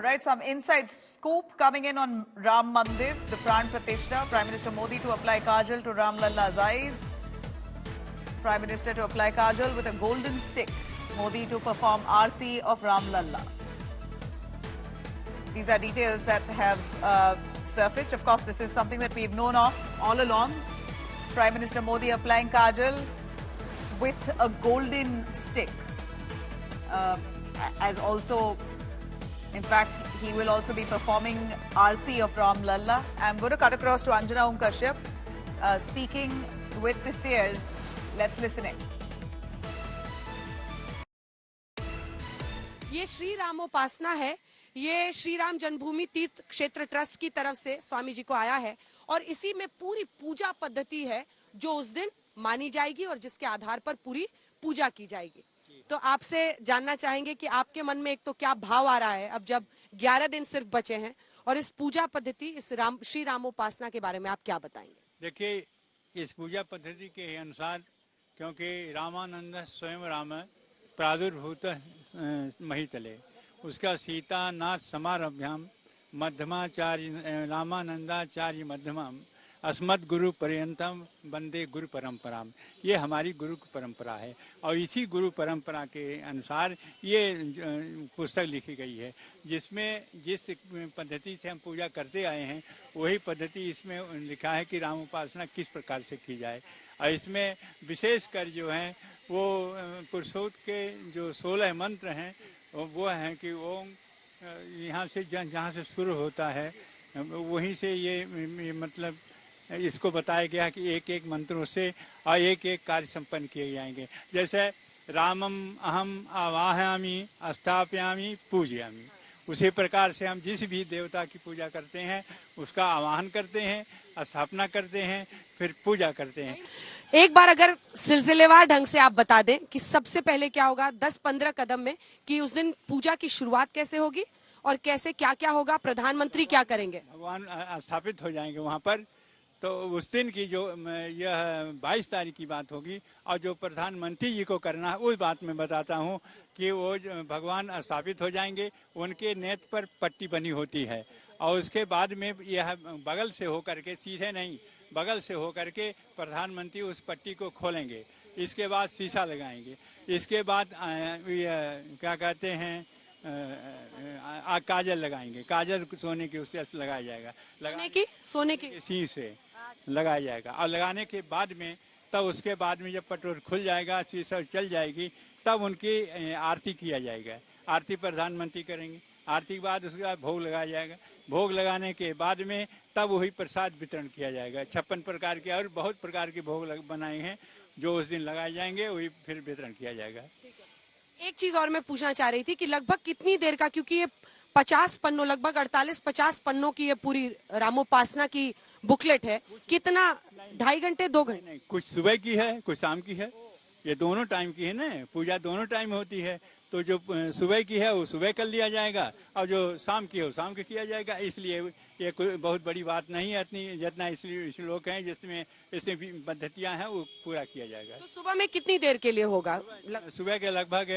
All right, some inside scoop coming in on Ram Mandir, the Pran Pratishtha. Prime Minister Modi to apply kajal to Ram Lalla's eyes. Prime Minister to apply kajal with a golden stick. Modi to perform Aarti of Ram Lalla. These are details that have surfaced. Of course, this is something that we've known of all along. Prime Minister Modi applying kajal with a golden stick. As also, in fact, he will also be performing Aarti of Ram Lalla. I'm going to cut across to Anjana Kashyap, speaking with the seers. Let's listen in. ये श्री रामोपासना है। ये श्री राम जन्मभूमि तीर्थ क्षेत्र trust की तरफ से स्वामी जी को आया है और इसी में पूरी पूजा पद्धति है जो उस दिन मानी जाएगी और जिसके आधार पर पूरी पूजा की जाएगी। तो आपसे जानना चाहेंगे कि आपके मन में एक तो क्या भाव आ रहा है अब जब 11 दिन सिर्फ बचे हैं और इस पूजा पद्धति इस श्री रामोपासना के बारे में आप क्या बताएंगे? देखिए, इस पूजा पद्धति के अनुसार क्योंकि रामानंद स्वयं राम प्रादुर्भूत महितले उसका सीता नाथ समारभ्याम मध्यमाचार्य रामानंदाचार्य मध्यमाम अस्मद गुरु पर्यंतम वंदे गुरु परंपरा। ये हमारी गुरु परंपरा है और इसी गुरु परंपरा के अनुसार ये पुस्तक लिखी गई है, जिसमें जिस पद्धति से हम पूजा करते आए हैं वही पद्धति इसमें लिखा है कि राम उपासना किस प्रकार से की जाए। और इसमें विशेषकर जो है वो पुरुषोत्त के जो 16 मंत्र हैं वो हैं कि ओम यहाँ से जहाँ से शुरू होता है वहीं से ये मतलब इसको बताया गया कि एक एक मंत्रों से और एक एक कार्य संपन्न किए जाएंगे। जैसे रामम अहम आवाहयामि स्थापयामि पूजयामि, उसी प्रकार से हम जिस भी देवता की पूजा करते हैं उसका आवाहन करते हैं, स्थापना करते हैं, फिर पूजा करते हैं। एक बार अगर सिलसिलेवार ढंग से आप बता दें कि सबसे पहले क्या होगा 10-15 कदम में कि उस दिन पूजा की शुरुआत कैसे होगी और कैसे क्या क्या होगा, प्रधानमंत्री क्या करेंगे? भगवान स्थापित हो जाएंगे वहाँ पर। तो उस दिन की जो यह 22 तारीख की बात होगी और जो प्रधानमंत्री जी को करना है उस बात में बताता हूँ कि वो भगवान स्थापित हो जाएंगे, उनके नेत्र पर पट्टी बनी होती है और उसके बाद में यह बगल से होकर के, सीधे नहीं बगल से होकर के प्रधानमंत्री उस पट्टी को खोलेंगे। इसके बाद शीशा लगाएंगे, इसके बाद क्या कहते हैं काजल लगाएंगे, काजल सोने की उससे लगाया जाएगा, सोने की सी से लगाया जाएगा और लगाने के बाद में तब उसके बाद में जब पटोर खुल जाएगा, शीशा चल जाएगी, तब उनकी आरती किया जाएगा। आरती प्रधानमंत्री करेंगे, आरती के बाद उसके बाद भोग लगाया जाएगा, भोग लगाने के बाद में तब वही प्रसाद वितरण किया जाएगा। 56 प्रकार के और बहुत प्रकार के भोग बनाए हैं जो उस दिन लगाए जाएंगे, वही फिर वितरण किया जाएगा। एक चीज और मैं पूछना चाह रही थी कि लगभग कितनी देर का, क्योंकि ये 50 पन्नों, लगभग 48-50 पन्नों की ये पूरी रामोपासना की बुकलेट है, कितना 2.5 घंटे 2 घंटे? नहीं, कुछ सुबह की है कुछ शाम की है, ये दोनों टाइम की है ना, पूजा दोनों टाइम होती है। तो जो सुबह की है वो सुबह कर लिया जाएगा और जो शाम की है वो शाम के किया जाएगा। इसलिए ये कोई बहुत बड़ी बात नहीं है, इतनी जितना इसलिए श्लोक हैं जिसमें ऐसे पद्धतियां हैं वो पूरा किया जाएगा। तो सुबह में कितनी देर के लिए होगा? सुबह के लगभग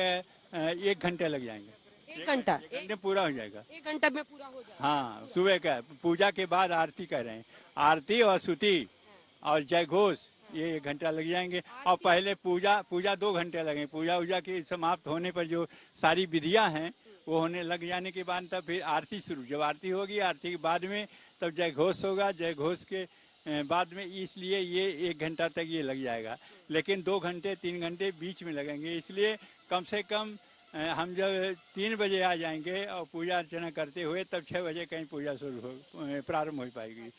1 घंटे लग जाएंगे। 1 घंटा? 1 घंटे पूरा हो जाएगा। 1 घंटे में पूरा हो जाएगा। हाँ, सुबह का पूजा के बाद आरती कर रहे हैं, आरती और स्तुति और जय घोष, ये 1 घंटा लग जाएंगे। और पहले पूजा 2 घंटे लगेंगे। पूजा के समाप्त होने पर जो सारी विधियां हैं वो होने लग जाने के बाद तब फिर आरती शुरू। जब आरती होगी, आरती के बाद में तब जय घोष होगा, जय घोष के बाद में, इसलिए ये 1 घंटा तक ये लग जाएगा। लेकिन 2 घंटे 3 घंटे बीच में लगेंगे। इसलिए कम से कम हम जब 3 बजे आ जाएंगे और पूजा अर्चना करते हुए तब 6 बजे कहीं पूजा शुरू प्रारंभ हो पाएगी।